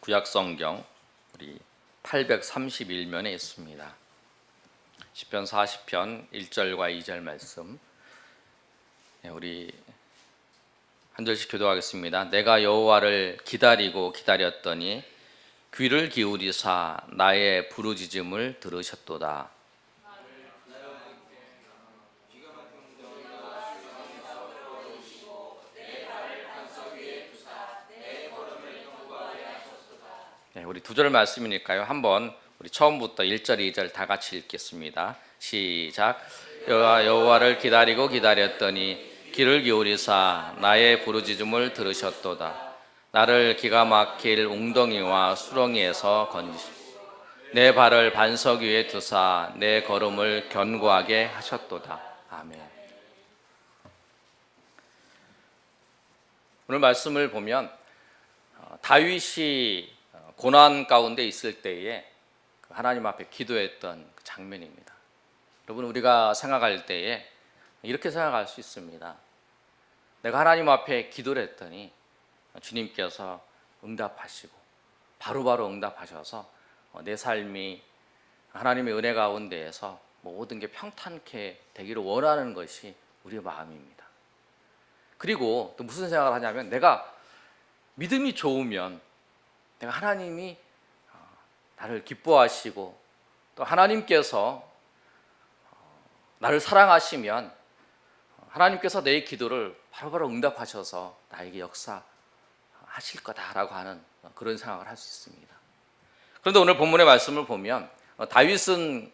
구약성경 우리 831면에 있습니다. 시편 40편 1절과 2절 말씀 우리 한 절씩 교도하겠습니다. 내가 여호와를 기다리고 기다렸더니 귀를 기울이사 나의 부르짖음을 들으셨도다. 우리 두 절 말씀이니까요. 한번 우리 처음부터 1절, 2절 다 같이 읽겠습니다. 시작. 여호와를 기다리고 기다렸더니 귀를 기울이사 나의 부르짖음을 들으셨도다. 나를 기가 막힐 웅덩이와 수렁이에서 건지시고 내 발을 반석 위에 두사 내 걸음을 견고하게 하셨도다. 아멘. 오늘 말씀을 보면 다윗이 고난 가운데 있을 때에 하나님 앞에 기도했던 그 장면입니다. 여러분, 우리가 생각할 때에 이렇게 생각할 수 있습니다. 내가 하나님 앞에 기도를 했더니 주님께서 응답하시고 바로바로 응답하셔서 내 삶이 하나님의 은혜 가운데에서 모든 게 평탄케 되기를 원하는 것이 우리의 마음입니다. 그리고 또 무슨 생각을 하냐면, 내가 믿음이 좋으면 내가 하나님이 나를 기뻐하시고 또 하나님께서 나를 사랑하시면 하나님께서 내 기도를 바로바로 응답하셔서 나에게 역사하실 거다라고 하는 그런 생각을 할 수 있습니다. 그런데 오늘 본문의 말씀을 보면 다윗은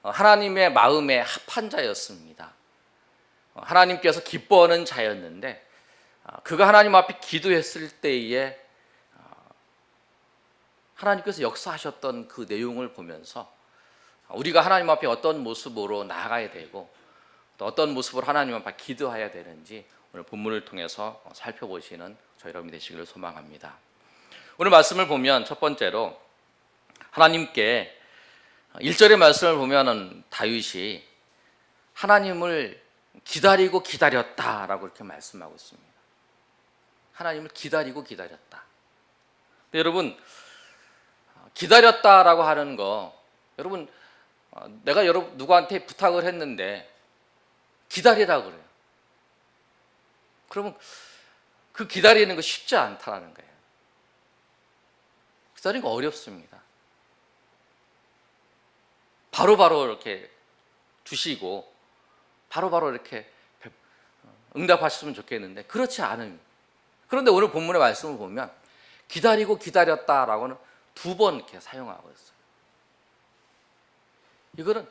하나님의 마음에 합한 자였습니다. 하나님께서 기뻐하는 자였는데 그가 하나님 앞에 기도했을 때에 하나님께서 역사하셨던 그 내용을 보면서 우리가 하나님 앞에 어떤 모습으로 나아가야 되고 또 어떤 모습으로 하나님 앞에 기도해야 되는지 오늘 본문을 통해서 살펴보시는 저희 여러분이 되시기를 소망합니다. 오늘 말씀을 보면 첫 번째로 하나님께 1절의 말씀을 보면은 다윗이 하나님을 기다리고 기다렸다라고 이렇게 말씀하고 있습니다. 하나님을 기다리고 기다렸다. 근데 여러분, 기다렸다라고 하는 거, 여러분, 내가 누구한테 부탁을 했는데 기다리라 그래요. 그러면 그 기다리는 거 쉽지 않다라는 거예요. 기다리는 거 어렵습니다. 바로바로 이렇게 주시고 바로바로 이렇게 응답하셨으면 좋겠는데 그렇지 않은. 그런데 오늘 본문의 말씀을 보면 기다리고 기다렸다라고는 두 번 이렇게 사용하고 있어요. 이거는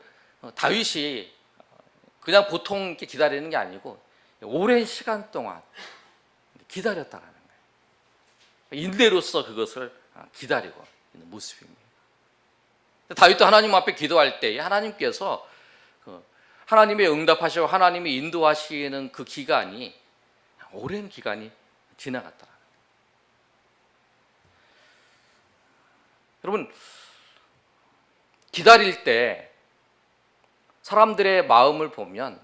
다윗이 그냥 보통 이렇게 기다리는 게 아니고 오랜 시간 동안 기다렸다라는 거예요. 인내로서 그것을 기다리고 있는 모습입니다. 다윗도 하나님 앞에 기도할 때에 하나님께서 하나님의 응답하시고 하나님이 인도하시는 그 기간이 오랜 기간이 지나갔더라. 여러분, 기다릴 때 사람들의 마음을 보면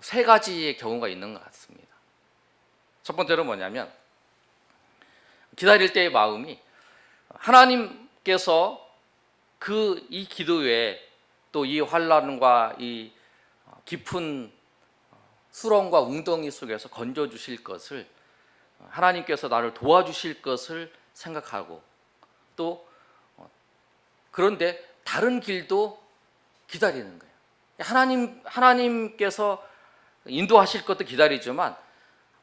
세 가지의 경우가 있는 것 같습니다. 첫 번째로 뭐냐면, 기다릴 때의 마음이 하나님께서 이 기도에 또 이 환난과 이 깊은 수렁과 웅덩이 속에서 건져주실 것을, 하나님께서 나를 도와주실 것을 생각하고 또 그런데 다른 길도 기다리는 거예요. 하나님께서 인도하실 것도 기다리지만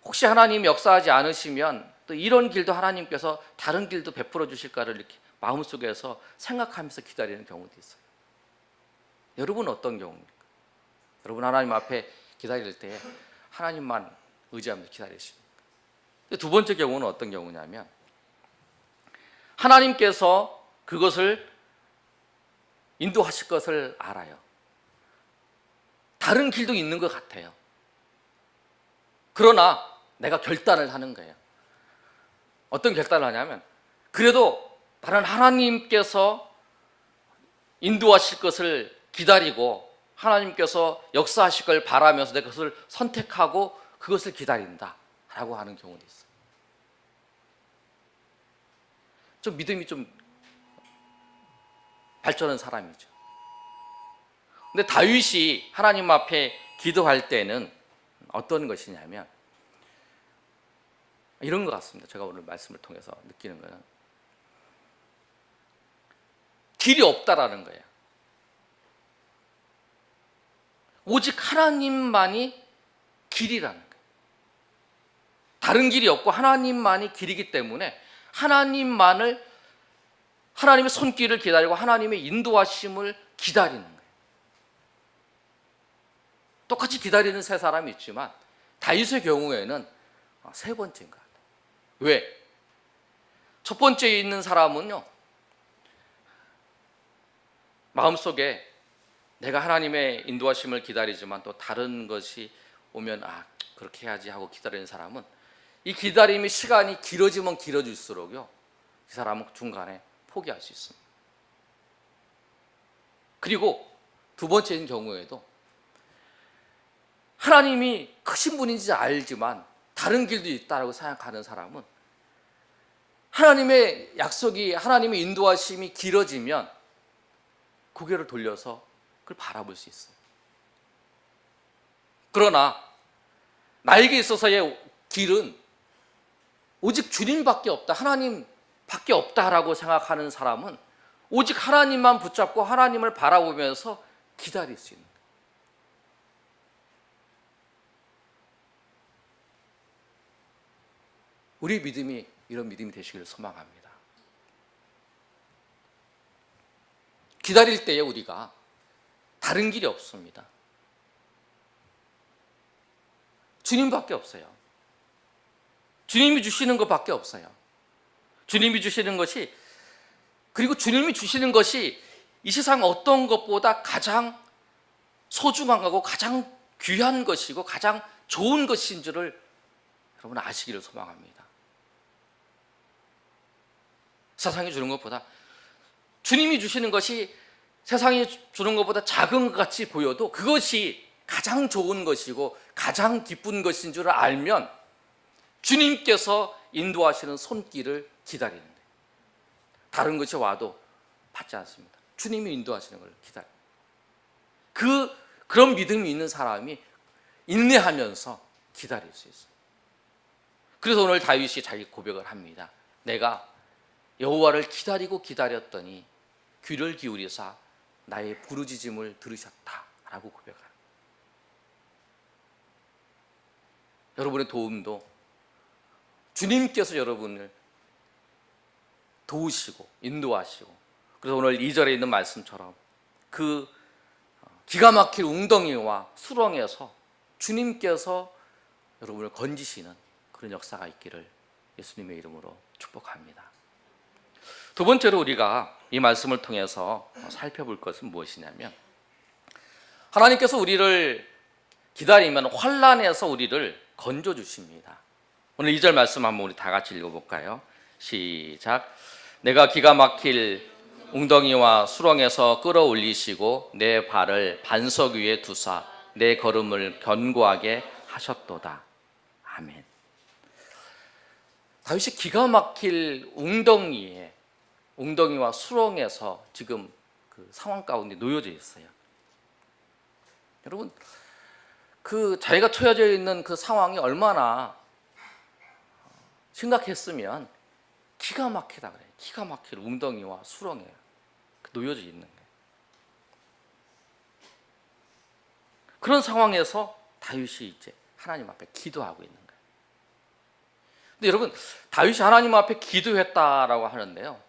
혹시 하나님이 역사하지 않으시면 또 이런 길도 하나님께서 다른 길도 베풀어 주실까를 이렇게 마음속에서 생각하면서 기다리는 경우도 있어요. 여러분은 어떤 경우입니까? 여러분 하나님 앞에 기다릴 때 하나님만 의지하면서 기다리십니까? 두 번째 경우는 어떤 경우냐면, 하나님께서 그것을 인도하실 것을 알아요. 다른 길도 있는 것 같아요. 그러나 내가 결단을 하는 거예요. 어떤 결단을 하냐면, 그래도 나는 하나님께서 인도하실 것을 기다리고 하나님께서 역사하실 걸 바라면서 내가 그것을 선택하고 그것을 기다린다라고 하는 경우도 있어요. 좀 믿음이 좀 발전한 사람이죠. 근데 다윗이 하나님 앞에 기도할 때는 어떤 것이냐면 이런 것 같습니다. 제가 오늘 말씀을 통해서 느끼는 거는 길이 없다라는 거예요. 오직 하나님만이 길이라는 거예요. 다른 길이 없고 하나님만이 길이기 때문에 하나님만을, 하나님의 손길을 기다리고 하나님의 인도하심을 기다리는 거예요. 똑같이 기다리는 세 사람이 있지만 다윗의 경우에는 세 번째인 것 같아요. 왜? 첫 번째에 있는 사람은요, 마음속에 내가 하나님의 인도하심을 기다리지만 또 다른 것이 오면 그렇게 해야지 하고 기다리는 사람은 이 기다림의 시간이 길어지면 길어질수록요, 이 사람은 중간에 포기할 수 있습니다. 그리고 두 번째인 경우에도 하나님이 크신 분인지 알지만 다른 길도 있다고 생각하는 사람은 하나님의 약속이, 하나님의 인도하심이 길어지면 고개를 돌려서 그걸 바라볼 수 있어요. 그러나 나에게 있어서의 길은 오직 주님밖에 없다, 하나님밖에 없다라고 생각하는 사람은 오직 하나님만 붙잡고 하나님을 바라보면서 기다릴 수 있는 거예요. 우리 믿음이 이런 믿음이 되시기를 소망합니다. 기다릴 때에 우리가 다른 길이 없습니다. 주님밖에 없어요. 주님이 주시는 것밖에 없어요. 주님이 주시는 것이, 그리고 주님이 주시는 것이 이 세상 어떤 것보다 가장 소중한 거고 가장 귀한 것이고 가장 좋은 것인 줄을 여러분 아시기를 소망합니다. 세상이 주는 것보다, 주님이 주시는 것이 세상이 주는 것보다 작은 것 같이 보여도 그것이 가장 좋은 것이고 가장 기쁜 것인 줄을 알면 주님께서 인도하시는 손길을 기다리는 거예요. 다른 것이 와도 받지 않습니다. 주님이 인도하시는 걸 기다려요. 그런 믿음이 있는 사람이 인내하면서 기다릴 수 있어요. 그래서 오늘 다윗이 자기 고백을 합니다. 내가 여호와를 기다리고 기다렸더니 귀를 기울이사 나의 부르짖음을 들으셨다라고 고백합니다. 여러분의 도움도 주님께서 여러분을 도우시고 인도하시고, 그래서 오늘 2절에 있는 말씀처럼 그 기가 막힐 웅덩이와 수렁에서 주님께서 여러분을 건지시는 그런 역사가 있기를 예수님의 이름으로 축복합니다. 두 번째로 우리가 이 말씀을 통해서 살펴볼 것은 무엇이냐면, 하나님께서 우리를 기다리면 환난에서 우리를 건져 주십니다. 오늘 2절 말씀 한번 우리 다 같이 읽어볼까요? 시작. 내가 기가 막힐 웅덩이와 수렁에서 끌어올리시고 내 발을 반석 위에 두사 내 걸음을 견고하게 하셨도다. 아멘. 다윗이 기가 막힐 웅덩이와 수렁에서 지금 그 상황 가운데 놓여져 있어요. 여러분, 그 자기가 처해져 있는 그 상황이 얼마나 심각했으면 기가 막히다 그래요. 기가 막힐 웅덩이와 수렁에 놓여져 있는 거예요. 그런 상황에서 다윗이 이제 하나님 앞에 기도하고 있는 거예요. 근데 여러분, 다윗이 하나님 앞에 기도했다라고 하는데요,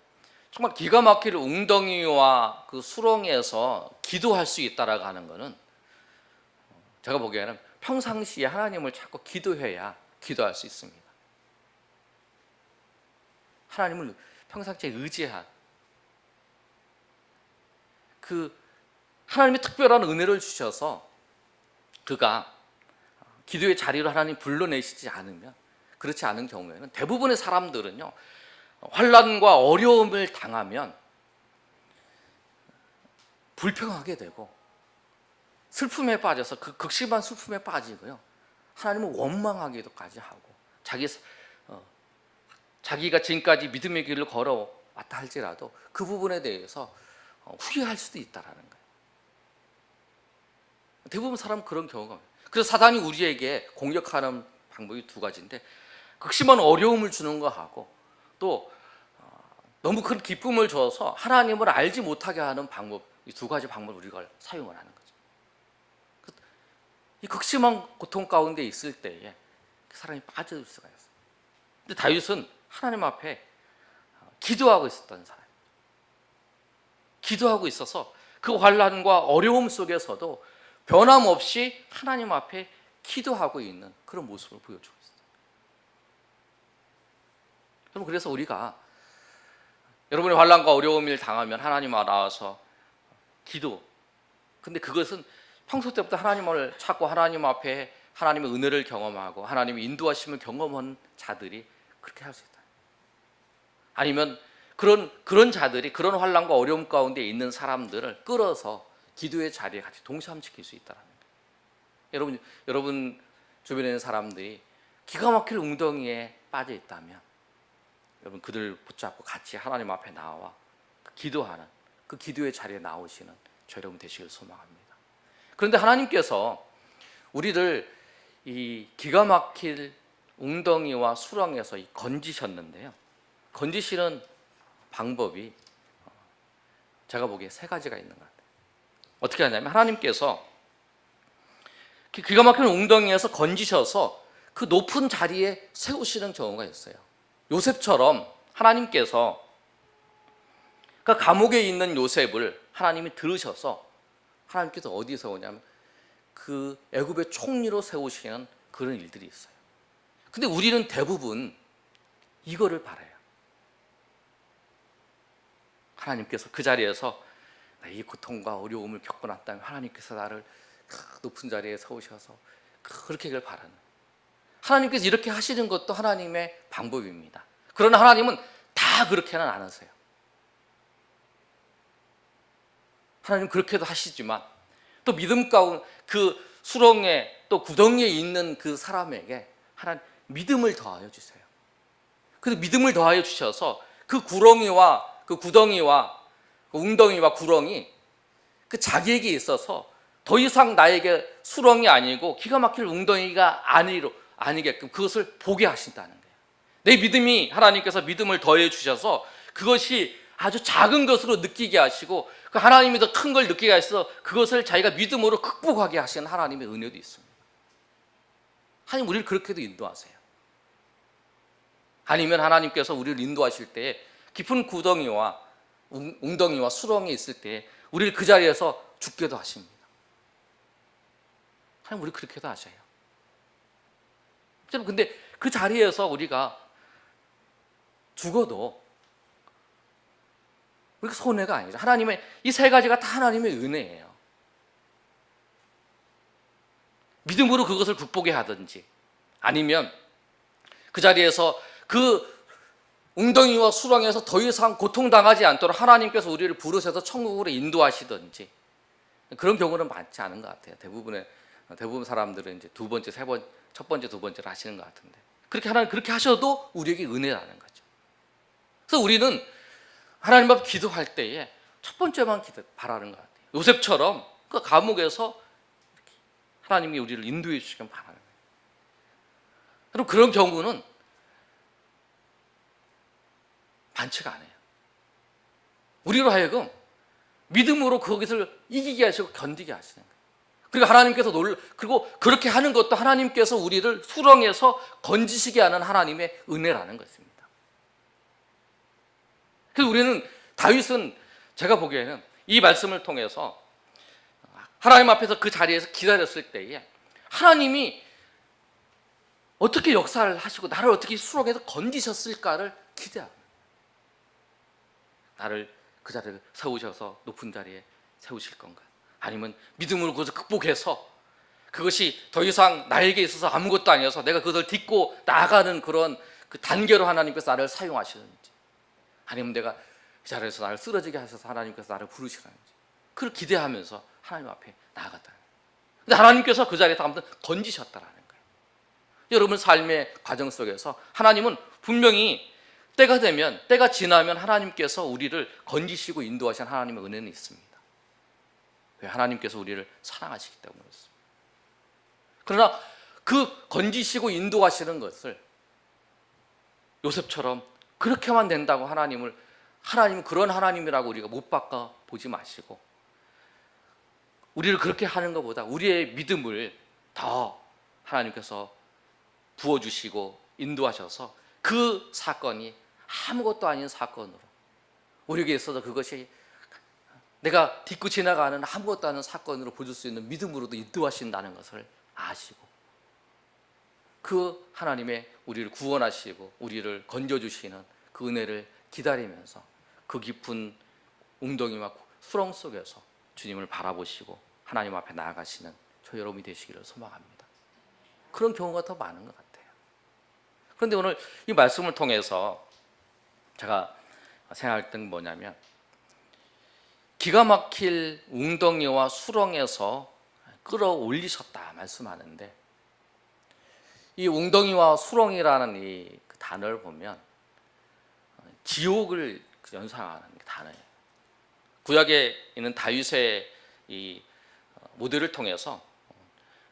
정말 기가 막힐 웅덩이와 그 수렁에서 기도할 수 있다라고 하는 것은 제가 보기에는 평상시에 하나님을 찾고 기도해야 기도할 수 있습니다. 하나님을 평상시에 의지한 그 하나님의 특별한 은혜를 주셔서 그가 기도의 자리로 하나님 불러내시지 않으면, 그렇지 않은 경우에는 대부분의 사람들은요, 환난과 어려움을 당하면 불평하게 되고 슬픔에 빠져서 그 극심한 슬픔에 빠지고요, 하나님을 원망하기도까지 하고 자기가 지금까지 믿음의 길을 걸어 왔다 할지라도 그 부분에 대해서 후회할 수도 있다라는 거예요. 대부분 사람 그런 경우가 많아요. 그래서 사단이 우리에게 공격하는 방법이 두 가지인데, 극심한 어려움을 주는 거하고 또 너무 큰 기쁨을 줘서 하나님을 알지 못하게 하는 방법, 이 두 가지 방법을 우리가 사용을 하는 거죠. 이 극심한 고통 가운데 있을 때에 사람이 빠질 수가 있어요. 근데 다윗은 하나님 앞에 기도하고 있었던 사람이에요. 기도하고 있어서 그 환난과 어려움 속에서도 변함없이 하나님 앞에 기도하고 있는 그런 모습을 보여주고 있어요. 여러분, 그래서 우리가 여러분의 환난과 어려움을 당하면 하나님 앞에 나와서 기도, 근데 그것은 평소 때부터 하나님을 찾고 하나님 앞에 하나님의 은혜를 경험하고 하나님의 인도하심을 경험한 자들이 그렇게 할 수 있다. 아니면 그런 자들이 그런 환난과 어려움 가운데 있는 사람들을 끌어서 기도의 자리에 같이 동참시킬 수 있다는 거예요. 여러분 주변에 있는 사람들이 기가 막힐 웅덩이에 빠져 있다면 여러분 그들을 붙잡고 같이 하나님 앞에 나와 기도하는 그 기도의 자리에 나오시는 저 여러분 되시길 소망합니다. 그런데 하나님께서 우리를 이 기가 막힐 웅덩이와 수렁에서 건지셨는데요, 건지시는 방법이 제가 보기에 세 가지가 있는 것 같아요. 어떻게 하냐면 하나님께서 기가 막힌 웅덩이에서 건지셔서 그 높은 자리에 세우시는 경우가 있어요. 요셉처럼 하나님께서 그 감옥에 있는 요셉을 하나님이 들으셔서 하나님께서 어디서 오냐면 그 애굽의 총리로 세우시는 그런 일들이 있어요. 근데 우리는 대부분 이거를 바라요. 하나님께서 그 자리에서 이 고통과 어려움을 겪고 났다면 하나님께서 나를 높은 자리에 세우셔서 그렇게 하길 바라는, 하나님께서 이렇게 하시는 것도 하나님의 방법입니다. 그러나 하나님은 다 그렇게는 안 하세요. 하나님 그렇게도 하시지만 또 믿음 가운데 그 수렁에 또 구덩이에 있는 그 사람에게 하나님 믿음을 더하여 주세요. 그래서 믿음을 더하여 주셔서 그 구렁이와 그 구덩이와 그 웅덩이와 구렁이 그 자기에게 있어서 더 이상 나에게 수렁이 아니고 기가 막힐 웅덩이가 아니게끔 그것을 보게 하신다는 거예요. 내 믿음이, 하나님께서 믿음을 더해 주셔서 그것이 아주 작은 것으로 느끼게 하시고 그 하나님이 더 큰 걸 느끼게 하셔서 그것을 자기가 믿음으로 극복하게 하시는 하나님의 은혜도 있습니다. 하나님 우리를 그렇게도 인도하세요. 아니면 하나님께서 우리를 인도하실 때 깊은 구덩이와 웅덩이와 수렁에 있을 때 우리를 그 자리에서 죽게도 하십니다. 하나님 우리 그렇게도 하셔요. 근데 그 자리에서 우리가 죽어도 우리가 손해가 아니죠. 하나님의 이 세 가지가 다 하나님의 은혜예요. 믿음으로 그것을 극복해 하든지 아니면 그 자리에서 그 웅덩이와 수렁에서 더 이상 고통당하지 않도록 하나님께서 우리를 부르셔서 천국으로 인도하시든지, 그런 경우는 많지 않은 것 같아요. 대부분 사람들은 이제 첫 번째, 두 번째를 하시는 것 같은데, 하나님 그렇게 하셔도 우리에게 은혜라는 거죠. 그래서 우리는 하나님 앞 기도할 때에 첫 번째만 바라는 것 같아요. 요셉처럼 그 감옥에서 하나님이 우리를 인도해 주시길 바라는 거예요. 그럼 그런 경우는 많지가 않아요. 우리로 하여금 믿음으로 그것을 이기게 하시고 견디게 하시는 거예요. 그리고 하나님께서 그리고 그렇게 하는 것도 하나님께서 우리를 수렁에서 건지시게 하는 하나님의 은혜라는 것입니다. 그래서 다윗은 제가 보기에는 이 말씀을 통해서 하나님 앞에서 그 자리에서 기다렸을 때에 하나님이 어떻게 역사를 하시고 나를 어떻게 수렁에서 건지셨을까를 기대합니다. 나를 그 자리에 세우셔서 높은 자리에 세우실 건가? 아니면 믿음으로 그것을 극복해서 그것이 더 이상 나에게 있어서 아무것도 아니어서 내가 그것을 딛고 나아가는 그런 그 단계로 하나님께서 나를 사용하시는지, 아니면 내가 그 자리에서 나를 쓰러지게 하셔서 하나님께서 나를 부르시는지, 그걸 기대하면서 하나님 앞에 나아갔다는 거예요. 근데 하나님께서 그 자리에서 아무튼 건지셨다라는 거예요. 여러분 삶의 과정 속에서 하나님은 분명히 때가 되면, 때가 지나면 하나님께서 우리를 건지시고 인도하신 하나님의 은혜는 있습니다. 왜? 하나님께서 우리를 사랑하시기 때문에 그렇습니다. 그러나 그 건지시고 인도하시는 것을 요셉처럼 그렇게만 된다고 하나님은 그런 하나님이라고 우리가 못 바꿔 보지 마시고, 우리를 그렇게 하는 것보다 우리의 믿음을 더 하나님께서 부어주시고 인도하셔서 그 사건이 아무것도 아닌 사건으로, 우리에게 있어서 그것이 내가 딛고 지나가는 아무것도 아닌 사건으로 보여줄 수 있는 믿음으로도 인도하신다는 것을 아시고, 그 하나님의 우리를 구원하시고 우리를 건져주시는 그 은혜를 기다리면서 그 깊은 웅덩이와 수렁 속에서 주님을 바라보시고 하나님 앞에 나아가시는 저 여러분이 되시기를 소망합니다. 그런 경우가 더 많은 것 같아요. 그런데 오늘 이 말씀을 통해서 제가 생각할 때는 뭐냐면, 기가 막힐 웅덩이와 수렁에서 끌어올리셨다 말씀하는데, 이 웅덩이와 수렁이라는 이 단어를 보면 지옥을 연상하는 단어예요. 구약에 있는 다윗의 이 모델을 통해서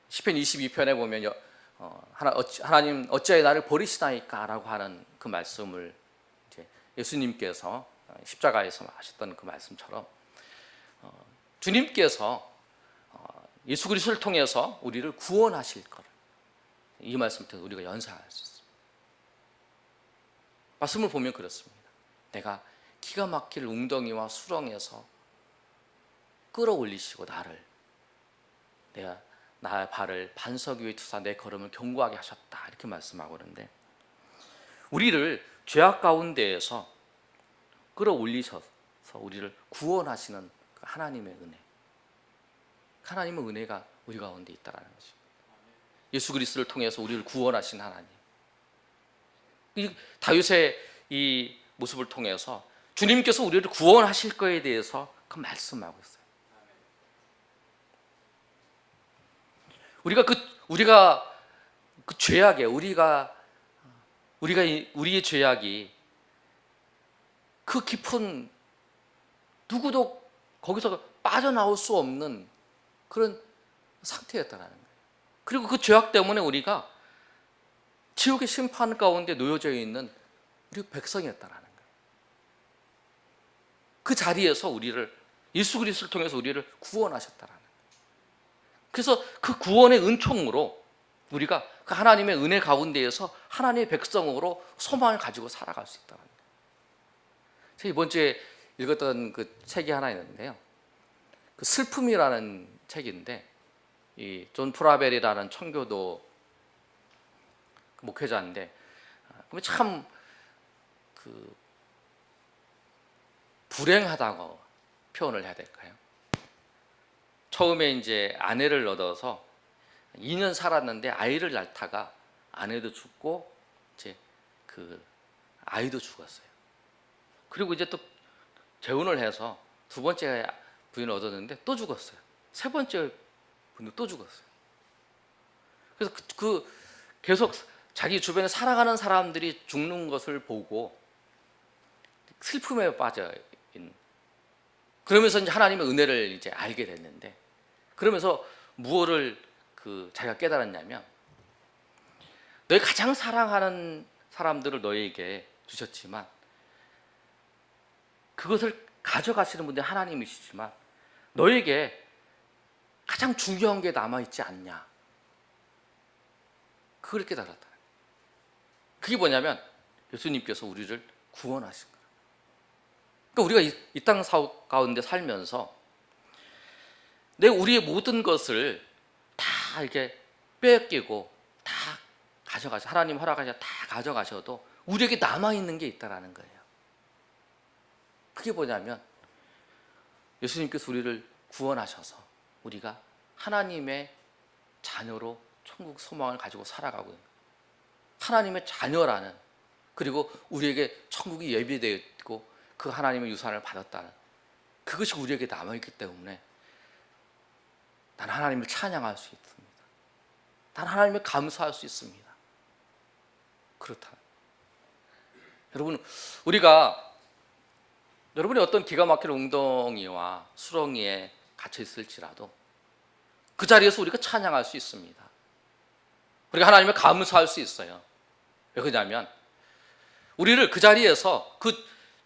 시편 22편에 보면 하나님 어찌하여 나를 버리시나이까 라고 하는 그 말씀을 이제 예수님께서 십자가에서 하셨던 그 말씀처럼 주님께서 예수 그리스도를 통해서 우리를 구원하실 거를 이 말씀을 통해서 우리가 연상할 수 있습니다. 말씀을 보면 그렇습니다. 내가 기가 막힐 웅덩이와 수렁에서 끌어올리시고 내가 나의 발을 반석 위에 두사 내 걸음을 견고하게 하셨다 이렇게 말씀하고 그러는데, 우리를 죄악 가운데에서 끌어올리셔서 우리를 구원하시는 하나님의 은혜, 하나님의 은혜가 우리 가운데 있다는 것입니다. 예수 그리스도를 통해서 우리를 구원하신 하나님, 이 다윗의 이 모습을 통해서 주님께서 우리를 구원하실 거에 대해서 그 말씀하고 있어요. 우리가 그 죄악에 우리의 죄악이 그 깊은, 누구도 거기서 빠져나올 수 없는 그런 상태였다는 거예요. 그리고 그 죄악 때문에 우리가 지옥의 심판 가운데 놓여져 있는 우리 백성이었다는 거예요. 그 자리에서 예수 그리스도를 통해서 우리를 구원하셨다는 거예요. 그래서 그 구원의 은총으로 우리가 그 하나님의 은혜 가운데에서 하나님의 백성으로 소망을 가지고 살아갈 수 있다는 거예요. 제가 이번 주에 읽었던 그 책이 하나 있는데요, 그 슬픔이라는 책인데, 이 존 프라벨이라는 청교도 목회자인데, 참 그 불행하다고 표현을 해야 될까요? 처음에 이제 아내를 얻어서 2년 살았는데 아이를 낳다가 아내도 죽고 이제 그 아이도 죽었어요. 그리고 이제 또 재혼을 해서 두 번째 부인을 얻었는데 또 죽었어요. 세 번째 분도 또 죽었어요. 그래서 계속 자기 주변에 살아가는 사람들이 죽는 것을 보고 슬픔에 빠져 있는, 그러면서 이제 하나님의 은혜를 이제 알게 됐는데, 그러면서 무엇을 자기가 깨달았냐면, 너희 가장 사랑하는 사람들을 너희에게 주셨지만 그것을 가져가시는 분들이 하나님이시지만 너희에게 가장 중요한 게 남아있지 않냐, 그걸 깨달았다. 그게 뭐냐면 예수님께서 우리를 구원하신 거예요. 그러니까 우리가 이 땅 가운데 살면서 우리의 모든 것을 다 이렇게 빼앗기고 다 가져가셔, 하나님 허락하셔 다 가져가셔도 우리에게 남아있는 게 있다라는 거예요. 그게 뭐냐면 예수님께서 우리를 구원하셔서 우리가 하나님의 자녀로 천국 소망을 가지고 살아가고 있는, 하나님의 자녀라는, 그리고 우리에게 천국이 예비되어 있고 그 하나님의 유산을 받았다는 그것이 우리에게 남아있기 때문에 나는 하나님을 찬양할 수 있습니다. 나는 하나님을 감사할 수 있습니다. 그렇다. 여러분, 우리가 여러분이 어떤 기가 막힌 웅덩이와 수렁이에 갇혀 있을지라도 그 자리에서 우리가 찬양할 수 있습니다. 우리가 하나님을 감사할 수 있어요. 왜 그러냐면 우리를 그 자리에서, 그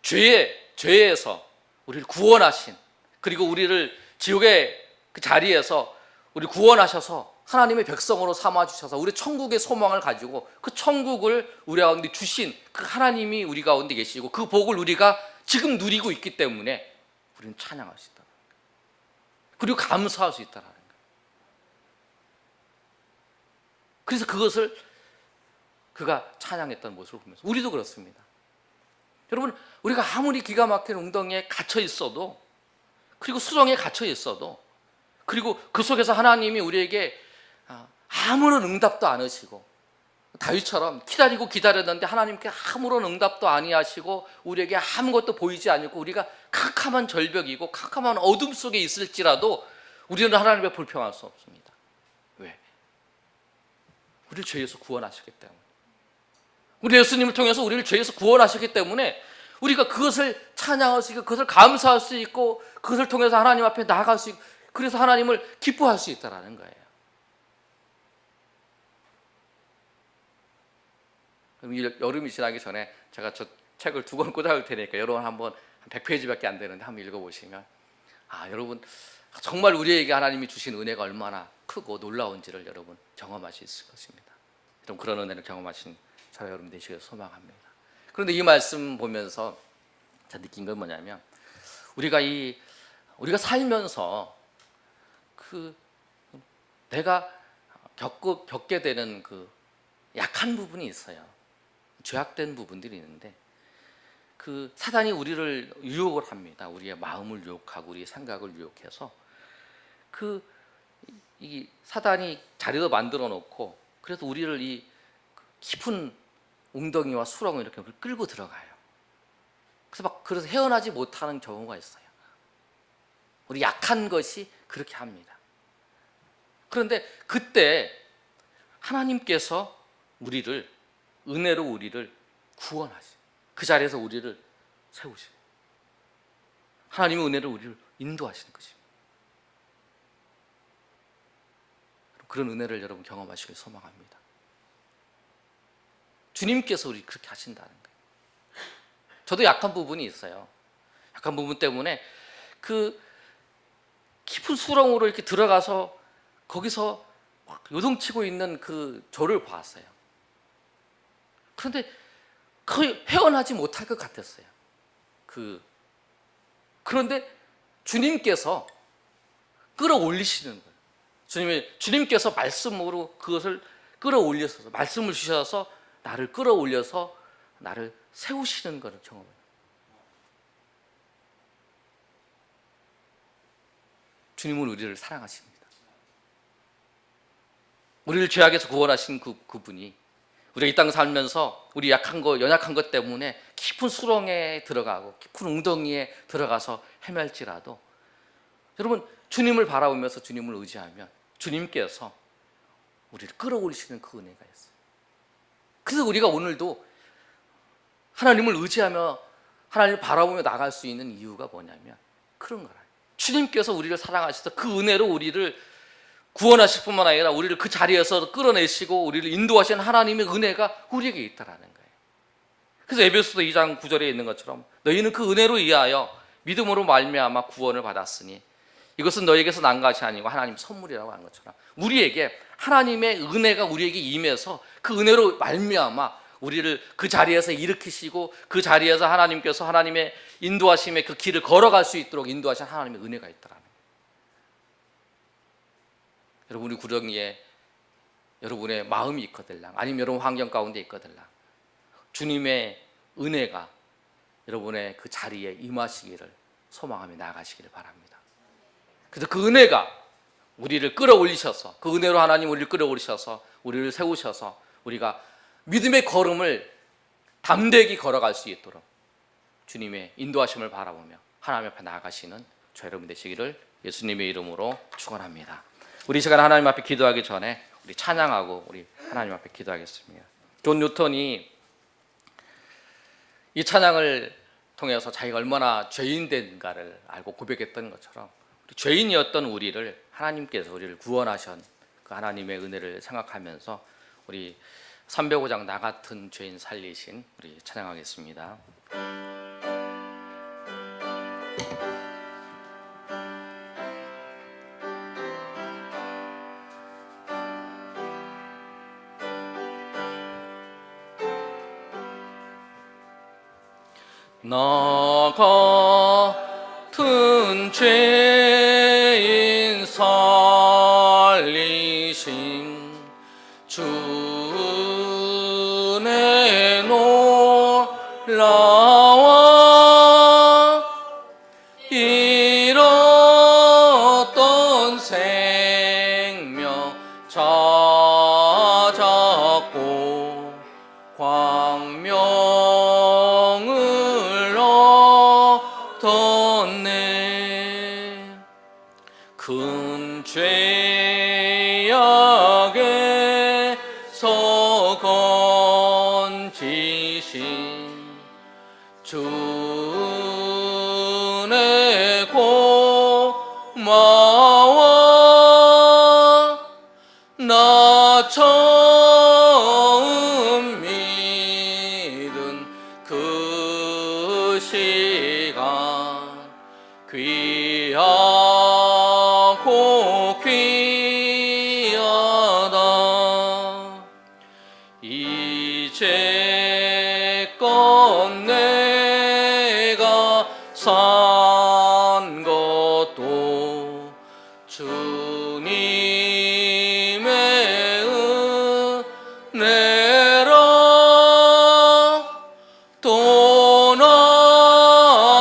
죄에서 우리를 구원하신, 그리고 우리를 지옥의 그 자리에서 우리 구원하셔서 하나님의 백성으로 삼아주셔서 우리 천국의 소망을 가지고 그 천국을 우리 가운데 주신 그 하나님이 우리 가운데 계시고 그 복을 우리가 지금 누리고 있기 때문에 우리는 찬양할 수 있다. 그리고 감사할 수 있다는 거예요. 그래서 그것을 그가 찬양했던 모습을 보면서 우리도 그렇습니다. 여러분, 우리가 아무리 기가 막힌 웅덩이에 갇혀 있어도, 그리고 수렁에 갇혀 있어도, 그리고 그 속에서 하나님이 우리에게 아무런 응답도 안 하시고, 다윗처럼 기다리고 기다렸는데 하나님께 아무런 응답도 아니하시고 우리에게 아무것도 보이지 않고 우리가 캄캄한 절벽이고 캄캄한 어둠 속에 있을지라도 우리는 하나님의 불평할 수 없습니다. 왜? 우리를 죄에서 구원하셨기 때문에, 우리 예수님을 통해서 우리를 죄에서 구원하셨기 때문에 우리가 그것을 찬양할 수 있고 그것을 감사할 수 있고 그것을 통해서 하나님 앞에 나아갈 수 있고, 그래서 하나님을 기뻐할 수 있다는 거예요. 여름이 지나기 전에 제가 저 책을 2권 꽂아올 테니까 여러분 한번 100페이지밖에 안 되는데 한번 읽어보시면 여러분 정말 우리에게 하나님이 주신 은혜가 얼마나 크고 놀라운지를 여러분 경험하실 수 있을 것입니다. 여러분 그런 은혜를 경험하신 저와 여러분 되시길 소망합니다. 그런데 이 말씀 보면서 제가 느낀 건 뭐냐면 우리가 살면서 내가 겪게 되는 그 약한 부분이 있어요. 죄악된 부분들이 있는데 그 사단이 우리를 유혹을 합니다. 우리의 마음을 유혹하고 우리의 생각을 유혹해서 이 사단이 자리도 만들어 놓고 그래서 우리를 이 깊은 웅덩이와 수렁을 이렇게 끌고 들어가요. 그래서 헤어나지 못하는 경우가 있어요. 우리 약한 것이 그렇게 합니다. 그런데 그때 하나님께서 은혜로 우리를 구원하시, 그 자리에서 우리를 세우시, 하나님의 은혜로 우리를 인도하시는 것입니다. 그런 은혜를 여러분 경험하시길 소망합니다. 주님께서 우리 그렇게 하신다는 거예요. 저도 약한 부분이 있어요. 약한 부분 때문에 그 깊은 수렁으로 이렇게 들어가서 거기서 막 요동치고 있는 그 저를 봤어요. 그런데 거의 헤어나지 못할 것 같았어요. 그런데 주님께서 끌어올리시는 거예요. 주님께서 말씀으로 그것을 끌어올려서, 말씀을 주셔서 나를 끌어올려서 나를 세우시는 것을 경험해요. 주님은 우리를 사랑하십니다. 우리를 죄악에서 구원하신 그분이 우리가 이 땅 살면서 우리 연약한 것 때문에 깊은 수렁에 들어가고 깊은 웅덩이에 들어가서 헤맬지라도 여러분 주님을 바라보면서 주님을 의지하면 주님께서 우리를 끌어올리시는 그 은혜가 있어요. 그래서 우리가 오늘도 하나님을 의지하며 하나님을 바라보며 나갈 수 있는 이유가 뭐냐면 그런 거라. 주님께서 우리를 사랑하셔서 그 은혜로 우리를 구원하실 뿐만 아니라 우리를 그 자리에서 끌어내시고 우리를 인도하시는 하나님의 은혜가 우리에게 있다라는 거예요. 그래서 에베소서 2장 9절에 있는 것처럼 너희는 그 은혜로 인하여 믿음으로 말미암아 구원을 받았으니 이것은 너희에게서 난 것이 아니고 하나님 선물이라고 하는 것처럼 우리에게 하나님의 은혜가 우리에게 임해서 그 은혜로 말미암아 우리를 그 자리에서 일으키시고 그 자리에서 하나님께서 하나님의 인도하심의 그 길을 걸어갈 수 있도록 인도하신 하나님의 은혜가 있다라는 거예요. 여러분 우리 구렁이에 여러분의 마음이 있거들랑 아니면 여러분 환경 가운데 있거들랑 주님의 은혜가 여러분의 그 자리에 임하시기를 소망하며 나아가시기를 바랍니다. 그래서 그 은혜가 우리를 끌어올리셔서 그 은혜로 하나님 우리를 끌어올리셔서 우리를 세우셔서 우리가 믿음의 걸음을 담대히 걸어갈 수 있도록 주님의 인도하심을 바라보며 하나님 앞에 나아가시는 저 여러분 되시기를 예수님의 이름으로 축원합니다. 우리 시간 하나님 앞에 기도하기 전에 우리 찬양하고 우리 하나님 앞에 기도하겠습니다. 존 뉴턴이 이 찬양을 통해서 자기가 얼마나 죄인된가를 알고 고백했던 것처럼 죄인이었던 우리를 하나님께서 우리를 구원하신 그 하나님의 은혜를 생각하면서 우리 305장 나 같은 죄인 살리신 우리 찬양하겠습니다. 나 같은 죄인 살리신 주 은혜 놀라워 잃었던 생명 찾았고 광명을 얻었네. 큰 죄악에서 건지신 주 은혜 고마워. 나 처음 믿은 그 시간 귀하고 귀하다. 이제껏 내가 산 것도 주님의 은혜라. 또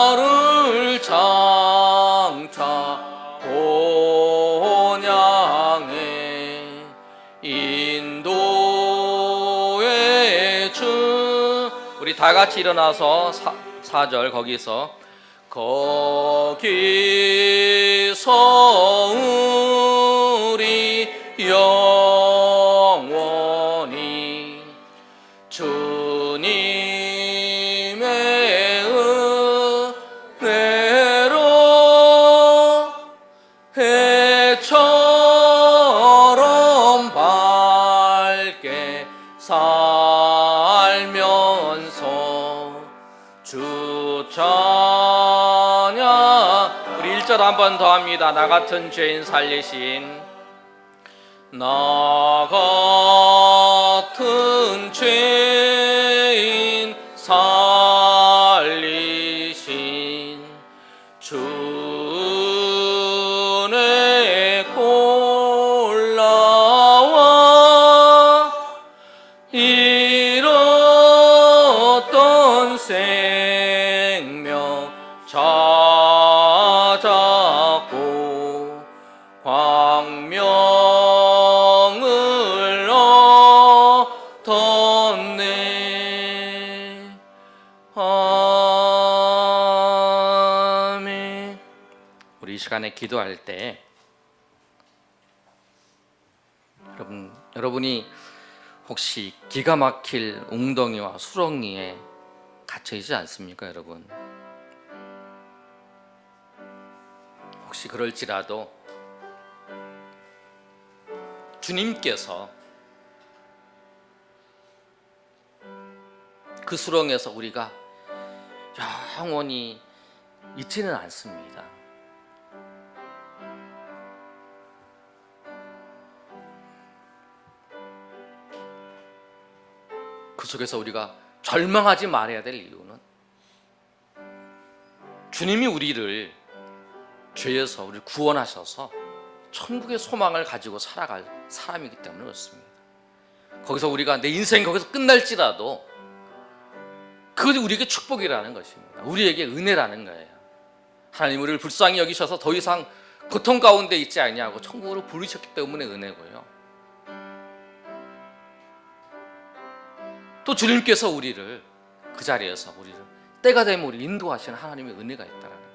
나를 장차 본향에 인도해 주. 우리 다 같이 일어나서 4절 거기서 우리 영원히 주님의 은혜로 해처럼 밝게 살면서 주 찬양. 우리 1절 한 번 더 합니다. 나 같은 죄인 살리신 나 같은 죄인 살리신 주 은혜 골라와 잃었던 생명 찾았고 광명을 얻었네. 아멘. 우리 이 시간에 기도할 때 여러분이 혹시 기가 막힐 웅덩이와 수렁이에 갇혀 있지 않습니까, 여러분? 혹시 그럴지라도 주님께서 그 수렁에서 우리가 영원히 있지는 않습니다. 그 속에서 우리가 절망하지 말아야 될 이유는 주님이 우리를 죄에서 우리를 구원하셔서 천국의 소망을 가지고 살아갈 사람이기 때문에 그렇습니다. 거기서 우리가 내 인생이 거기서 끝날지라도 그것이 우리에게 축복이라는 것입니다. 우리에게 은혜라는 거예요. 하나님 우리를 불쌍히 여기셔서 더 이상 고통 가운데 있지 아니하고 천국으로 부르셨기 때문에 은혜고요. 또 주님께서 우리를 그 자리에서 우리를 때가 되면 우리를 인도하시는 하나님의 은혜가 있다라는 거예요.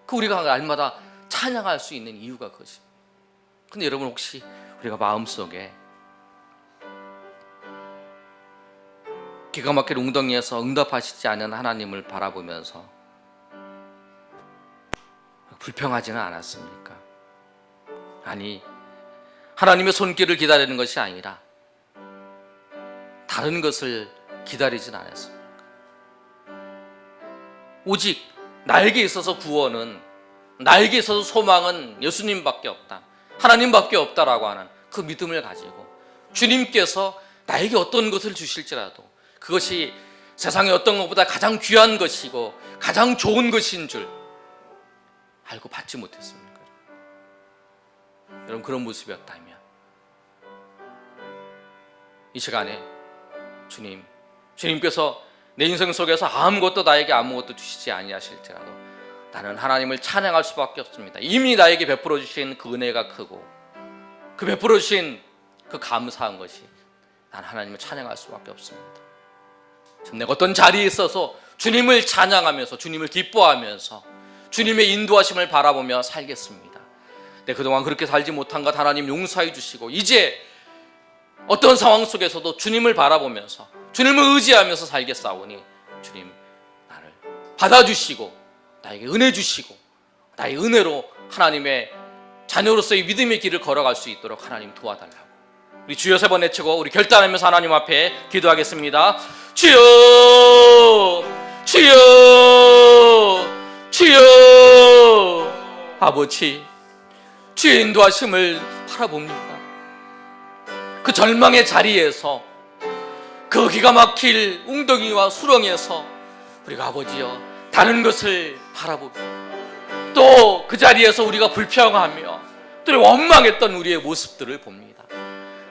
그 우리가 날마다 찬양할 수 있는 이유가 그것입니다. 근데 여러분 혹시 우리가 마음속에 기가 막힌 웅덩이에서 응답하시지 않은 하나님을 바라보면서 불평하지는 않았습니까? 아니, 하나님의 손길을 기다리는 것이 아니라 다른 것을 기다리진 않았습니까? 오직 나에게 있어서 구원은, 나에게 있어서 소망은 예수님밖에 없다, 하나님밖에 없다라고 하는 그 믿음을 가지고 주님께서 나에게 어떤 것을 주실지라도 그것이 세상의 어떤 것보다 가장 귀한 것이고 가장 좋은 것인 줄 알고 받지 못했습니까? 여러분, 그런 모습이었다면 이 시간에 주님께서 내 인생 속에서 나에게 아무것도 주시지 아니하실지라도 나는 하나님을 찬양할 수밖에 없습니다. 이미 나에게 베풀어 주신 그 은혜가 크고 그 베풀어 주신 그 감사한 것이 난 하나님을 찬양할 수밖에 없습니다. 지금 내가 어떤 자리에 있어서 주님을 찬양하면서 주님을 기뻐하면서 주님의 인도하심을 바라보며 살겠습니다. 내 그동안 그렇게 살지 못한 것 하나님 용서해 주시고 이제 어떤 상황 속에서도 주님을 바라보면서 주님을 의지하면서 살겠사오니 주님 나를 받아주시고 나에게 은혜 주시고 나의 은혜로 하나님의 자녀로서의 믿음의 길을 걸어갈 수 있도록 하나님 도와달라고 우리 주여 3번 외치고 우리 결단하면서 하나님 앞에 기도하겠습니다. 주여 주여 주여. 아버지, 주의 인도하심을 바라봅니다. 그 절망의 자리에서 그 기가 막힐 웅덩이와 수렁에서 우리가 아버지여 다른 것을 바라보며 또 그 자리에서 우리가 불평하며 또 원망했던 우리의 모습들을 봅니다.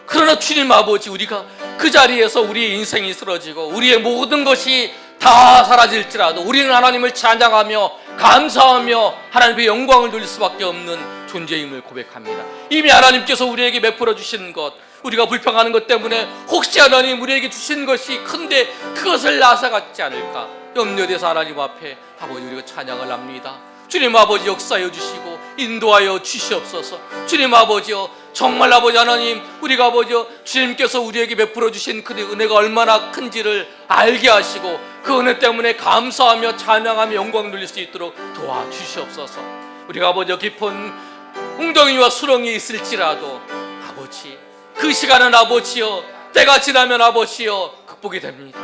그러나 주님 아버지, 우리가 그 자리에서 우리의 인생이 쓰러지고 우리의 모든 것이 다 사라질지라도 우리는 하나님을 찬양하며 감사하며 하나님의 영광을 돌릴 수밖에 없는 존재임을 고백합니다. 이미 하나님께서 우리에게 베풀어 주신 것, 우리가 불평하는 것 때문에 혹시 하나님 우리에게 주신 것이 큰데 그것을 앗아갔지 않을까 염려돼서 하나님 앞에 아버지 우리가 찬양을 합니다. 주님 아버지 역사해 주시고 인도하여 주시옵소서. 주님 아버지여, 정말 아버지 하나님, 우리가 아버지여 주님께서 우리에게 베풀어 주신 그 은혜가 얼마나 큰지를 알게 하시고 그 은혜 때문에 감사하며 찬양하며 영광 돌릴 수 있도록 도와주시옵소서. 우리가 아버지여 깊은 웅덩이와 수렁이 있을지라도 아버지 그 시간은 아버지여 때가 지나면 아버지여 극복이 됩니다.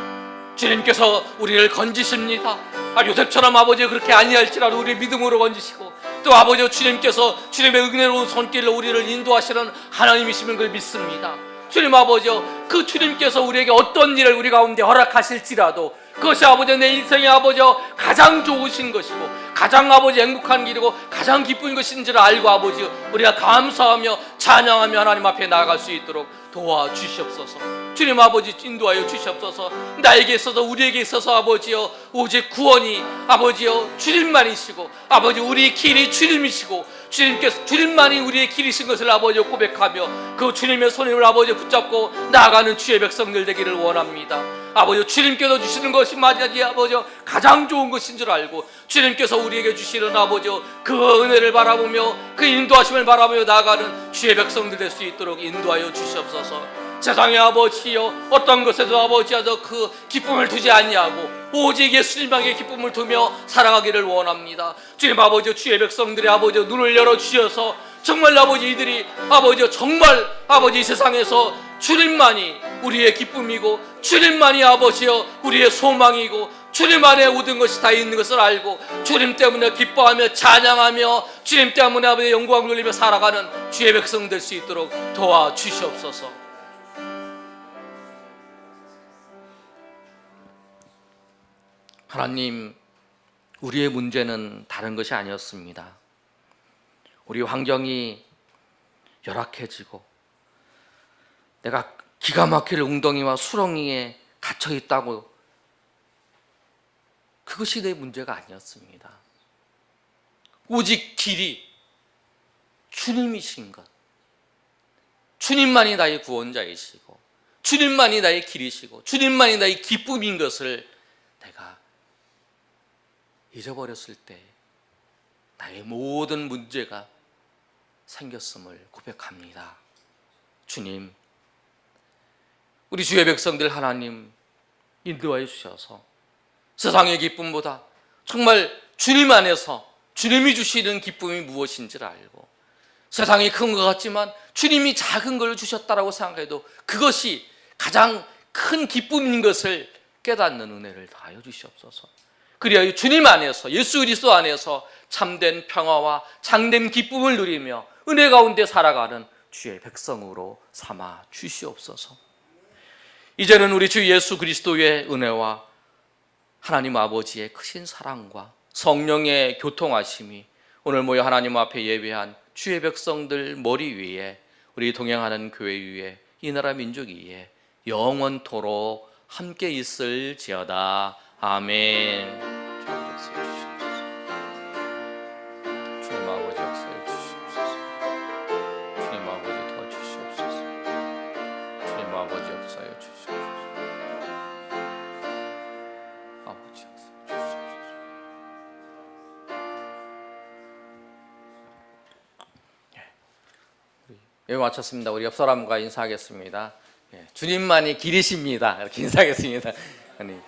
주님께서 우리를 건지십니다. 요셉처럼 아버지 그렇게 아니할지라도 우리의 믿음으로 건지시고 또 아버지 주님께서 주님의 은혜로운 손길로 우리를 인도하시는 하나님이시면 그걸 믿습니다. 주님 아버지요, 그 주님께서 우리에게 어떤 일을 우리 가운데 허락하실지라도 그것이 아버지 내 인생의 아버지요 가장 좋으신 것이고 가장 아버지 행복한 길이고 가장 기쁜 것인 줄 알고 아버지 우리가 감사하며 찬양하며 하나님 앞에 나아갈 수 있도록 도와주시옵소서. 주님 아버지 인도하여 주시옵소서. 나에게 있어서 우리에게 있어서 아버지여 오직 구원이 아버지여 주님만이시고 아버지 우리의 길이 주님이시고 주님께서 주님만이 우리의 길이신 것을 아버지 고백하며 그 주님의 손을 아버지 붙잡고 나아가는 주의 백성들 되기를 원합니다. 아버지 주님께서 주시는 것이 맞아지 아버지 가장 좋은 것인 줄 알고 주님께서 우리에게 주시는 아버지 그 은혜를 바라보며 그 인도하심을 바라보며 나아가는 주의 백성들 될 수 있도록 인도하여 주시옵소서. 세상의 아버지여 어떤 것에도 아버지여서 그 기쁨을 두지 아니하고 오직 예수님에게 기쁨을 두며 살아가기를 원합니다. 주님 아버지 주의 백성들의 아버지 눈을 열어 주셔서 정말 아버지 이들이 아버지 정말 아버지 세상에서 주님만이 우리의 기쁨이고 주님만이 아버지여 우리의 소망이고 주님 안에 모든 것이 다 있는 것을 알고 주님 때문에 기뻐하며 찬양하며 주님 때문에 아버지 영광 돌리며 살아가는 주의 백성 될 수 있도록 도와주시옵소서. 하나님, 우리의 문제는 다른 것이 아니었습니다. 우리 환경이 열악해지고 내가 기가 막힐 웅덩이와 수렁이에 갇혀 있다고 그것이 내 문제가 아니었습니다. 오직 길이 주님이신 것, 주님만이 나의 구원자이시고 주님만이 나의 길이시고 주님만이 나의 기쁨인 것을 내가 잊어버렸을 때 나의 모든 문제가 생겼음을 고백합니다. 주님, 우리 주의 백성들 하나님, 인도하여 주셔서 세상의 기쁨보다 정말 주님 안에서 주님이 주시는 기쁨이 무엇인지를 알고, 세상이 큰 것 같지만 주님이 작은 걸 주셨다라고 생각해도 그것이 가장 큰 기쁨인 것을 깨닫는 은혜를 다하여 주시옵소서. 그리하여 주님 안에서, 예수 그리스도 안에서 참된 평화와 참된 기쁨을 누리며 은혜 가운데 살아가는 주의 백성으로 삼아 주시옵소서. 이제는 우리 주 예수 그리스도의 은혜와 하나님 아버지의 크신 사랑과 성령의 교통하심이 오늘 모여 하나님 앞에 예배한 주의 백성들 머리 위에, 우리 동행하는 교회 위에, 이 나라 민족 위에 영원토록 함께 있을지어다. 아멘. 주님 아버지 역사해 주시옵소서. 주님 아버지 도와주시옵소서. 주님 아버지 역사해 주시옵소서. 아버지 역사해 주시옵소서. 예배 마쳤습니다. 우리 옆 사람과 인사하겠습니다. 주님만이 길이십니다. 이렇게 인사하겠습니다. 아니,